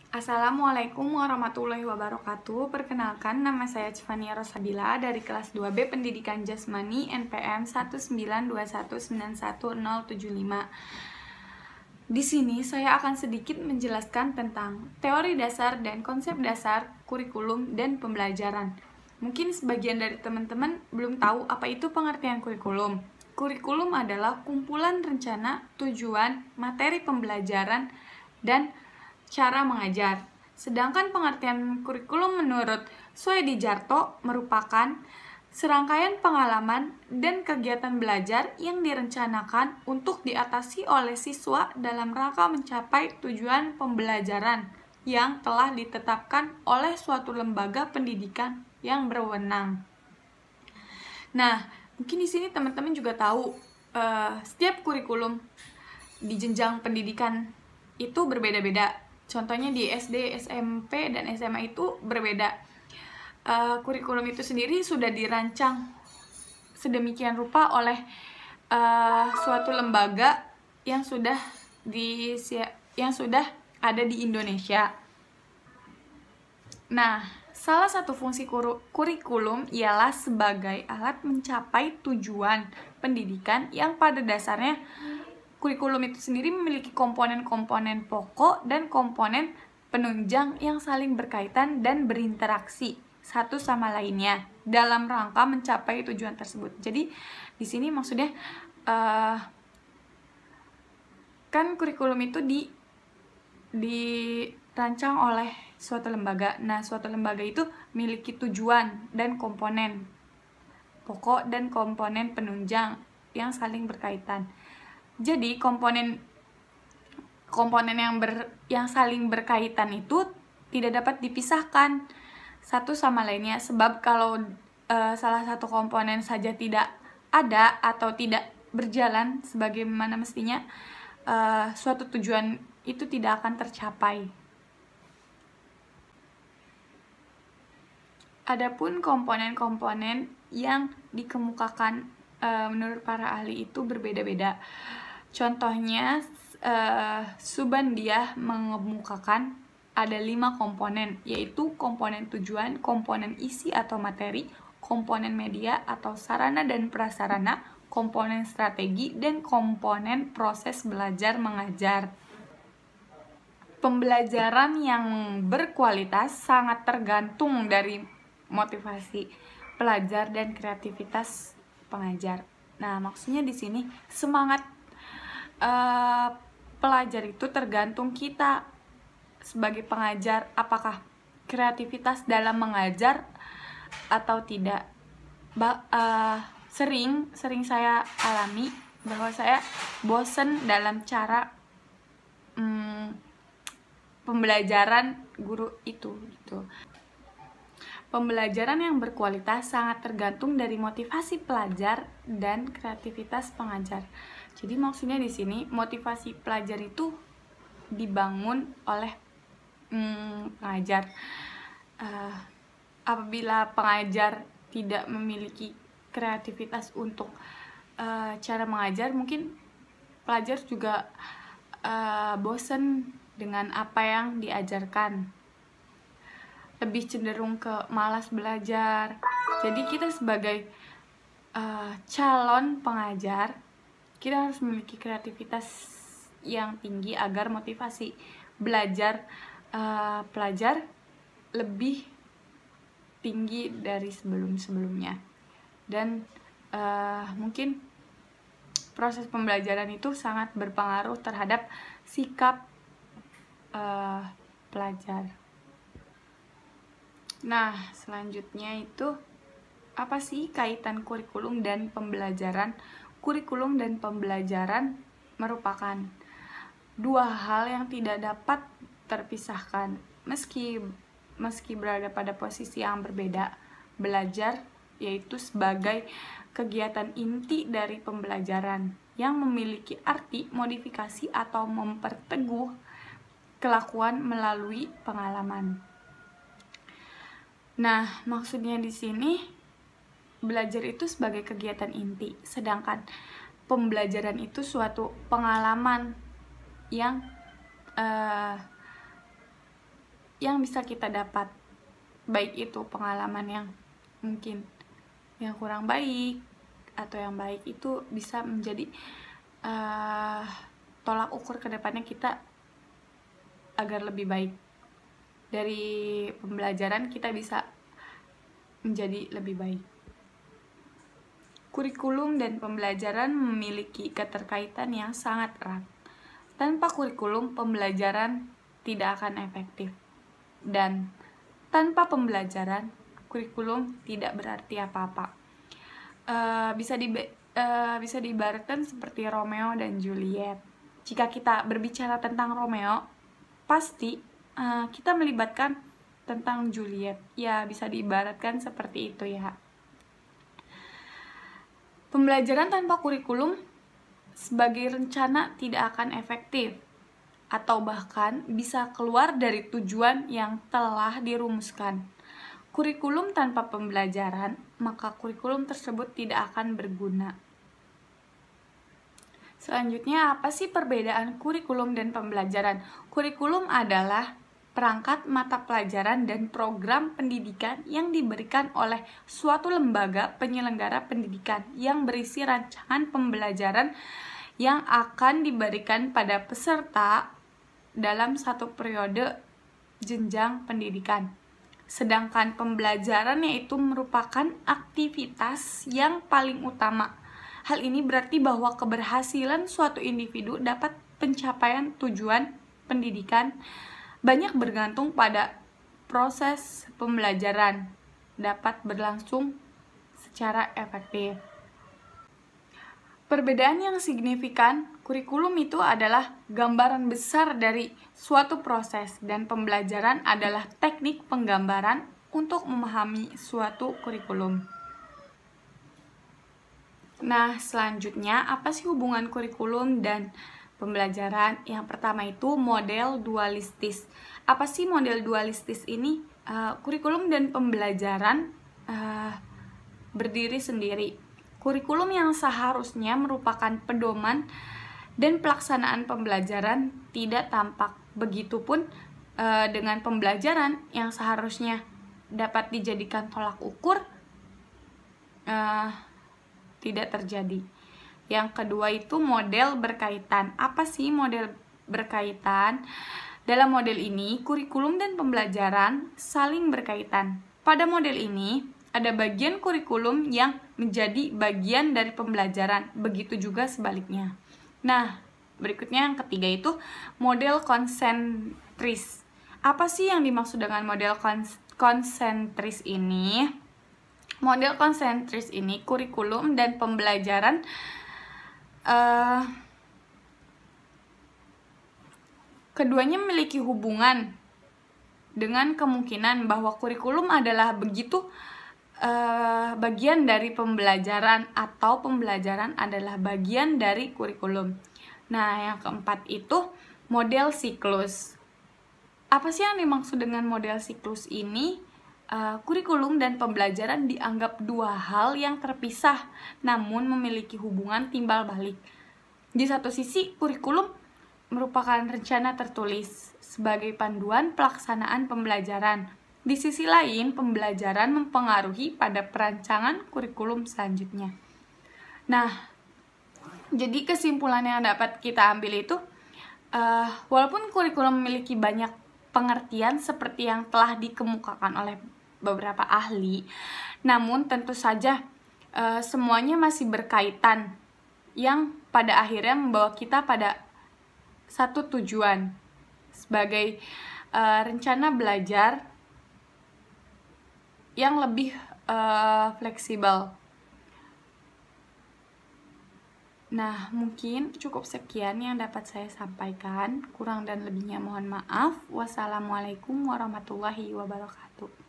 Assalamualaikum warahmatullahi wabarakatuh. Perkenalkan, nama saya Civania Rosabila dari kelas 2B Pendidikan Jasmani NPM 192191075. Di sini saya akan sedikit menjelaskan tentang teori dasar dan konsep dasar kurikulum dan pembelajaran. Mungkin sebagian dari teman-teman belum tahu apa itu pengertian kurikulum. Kurikulum adalah kumpulan rencana, tujuan, materi pembelajaran, dan cara mengajar. Sedangkan pengertian kurikulum menurut Soedijarto merupakan serangkaian pengalaman dan kegiatan belajar yang direncanakan untuk diatasi oleh siswa dalam rangka mencapai tujuan pembelajaran yang telah ditetapkan oleh suatu lembaga pendidikan yang berwenang. Nah, mungkin di sini teman-teman juga tahu setiap kurikulum di jenjang pendidikan itu berbeda-beda. Contohnya di SD, SMP, dan SMA itu berbeda. Kurikulum itu sendiri sudah dirancang sedemikian rupa oleh suatu lembaga yang sudah ada di Indonesia. Nah, salah satu fungsi kurikulum ialah sebagai alat mencapai tujuan pendidikan yang pada dasarnya kurikulum itu sendiri memiliki komponen-komponen pokok dan komponen penunjang yang saling berkaitan dan berinteraksi satu sama lainnya dalam rangka mencapai tujuan tersebut. Jadi di sini maksudnya kan kurikulum itu dirancang oleh suatu lembaga. Nah, suatu lembaga itu memiliki tujuan dan komponen pokok dan komponen penunjang yang saling berkaitan. Jadi komponen yang saling berkaitan itu tidak dapat dipisahkan satu sama lainnya, sebab kalau salah satu komponen saja tidak ada atau tidak berjalan sebagaimana mestinya, suatu tujuan itu tidak akan tercapai. Adapun komponen-komponen yang dikemukakan menurut para ahli itu berbeda-beda. Contohnya, Subandiah mengemukakan ada 5 komponen, yaitu komponen tujuan, komponen isi atau materi, komponen media atau sarana dan prasarana, komponen strategi, dan komponen proses belajar mengajar. Pembelajaran yang berkualitas sangat tergantung dari motivasi pelajar dan kreativitas pengajar. Nah, maksudnya di sini semangat pelajar itu tergantung kita sebagai pengajar, apakah kreativitas dalam mengajar atau tidak. Sering saya alami bahwa saya bosen dalam cara pembelajaran guru itu gitu. Pembelajaran yang berkualitas sangat tergantung dari motivasi pelajar dan kreativitas pengajar. Jadi maksudnya di sini motivasi pelajar itu dibangun oleh pengajar. Apabila pengajar tidak memiliki kreativitas untuk cara mengajar, mungkin pelajar juga bosan dengan apa yang diajarkan, lebih cenderung ke malas belajar. Jadi kita sebagai calon pengajar, kita harus memiliki kreativitas yang tinggi agar motivasi belajar pelajar lebih tinggi dari sebelum-sebelumnya. Dan mungkin proses pembelajaran itu sangat berpengaruh terhadap sikap pelajar. Nah, selanjutnya itu apa sih kaitan kurikulum dan pembelajaran? Kurikulum dan pembelajaran merupakan dua hal yang tidak dapat terpisahkan. Meski berada pada posisi yang berbeda, belajar yaitu sebagai kegiatan inti dari pembelajaran yang memiliki arti modifikasi atau memperteguh kelakuan melalui pengalaman. Nah, maksudnya di sini belajar itu sebagai kegiatan inti, sedangkan pembelajaran itu suatu pengalaman yang yang bisa kita dapat, baik itu pengalaman yang mungkin yang kurang baik atau yang baik, itu bisa menjadi tolak ukur kedepannya kita agar lebih baik. Dari pembelajaran kita bisa menjadi lebih baik. Kurikulum dan pembelajaran memiliki keterkaitan yang sangat erat. Tanpa kurikulum, pembelajaran tidak akan efektif. Dan tanpa pembelajaran, kurikulum tidak berarti apa-apa. Bisa diibaratkan seperti Romeo dan Juliet. Jika kita berbicara tentang Romeo, pasti kita melibatkan tentang Juliet. Ya, bisa diibaratkan seperti itu ya. Pembelajaran tanpa kurikulum sebagai rencana tidak akan efektif, atau bahkan bisa keluar dari tujuan yang telah dirumuskan. Kurikulum tanpa pembelajaran, maka kurikulum tersebut tidak akan berguna. Selanjutnya, apa sih perbedaan kurikulum dan pembelajaran? Kurikulum adalah perangkat mata pelajaran dan program pendidikan yang diberikan oleh suatu lembaga penyelenggara pendidikan yang berisi rancangan pembelajaran yang akan diberikan pada peserta dalam satu periode jenjang pendidikan. Sedangkan pembelajaran yaitu merupakan aktivitas yang paling utama. Hal ini berarti bahwa keberhasilan suatu individu dapat pencapaian tujuan pendidikan banyak bergantung pada proses pembelajaran dapat berlangsung secara efektif. Perbedaan yang signifikan, kurikulum itu adalah gambaran besar dari suatu proses dan pembelajaran adalah teknik penggambaran untuk memahami suatu kurikulum. Nah, selanjutnya apa sih hubungan kurikulum dan pembelajaran? Yang pertama itu model dualistis. Apa sih model dualistis ini? Kurikulum dan pembelajaran berdiri sendiri. Kurikulum yang seharusnya merupakan pedoman dan pelaksanaan pembelajaran tidak tampak. Begitupun dengan pembelajaran yang seharusnya dapat dijadikan tolak ukur tidak terjadi. Yang kedua itu model berkaitan. Apa sih model berkaitan? Dalam model ini, kurikulum dan pembelajaran saling berkaitan. Pada model ini, ada bagian kurikulum yang menjadi bagian dari pembelajaran. Begitu juga sebaliknya. Nah, berikutnya yang ketiga itu model konsentris. Apa sih yang dimaksud dengan model konsentris ini? Model konsentris ini kurikulum dan pembelajaran keduanya memiliki hubungan dengan kemungkinan bahwa kurikulum adalah bagian dari pembelajaran atau pembelajaran adalah bagian dari kurikulum. Nah, yang keempat itu model siklus. Apa sih yang dimaksud dengan model siklus ini? Kurikulum dan pembelajaran dianggap dua hal yang terpisah, namun memiliki hubungan timbal balik. Di satu sisi, kurikulum merupakan rencana tertulis sebagai panduan pelaksanaan pembelajaran. Di sisi lain, pembelajaran mempengaruhi pada perancangan kurikulum selanjutnya. Nah, jadi kesimpulan yang dapat kita ambil itu, walaupun kurikulum memiliki banyak pengertian seperti yang telah dikemukakan oleh beberapa ahli, namun tentu saja semuanya masih berkaitan yang pada akhirnya membawa kita pada satu tujuan sebagai rencana belajar yang lebih fleksibel. Nah, mungkin cukup sekian yang dapat saya sampaikan. Kurang dan lebihnya mohon maaf. Wassalamualaikum warahmatullahi wabarakatuh.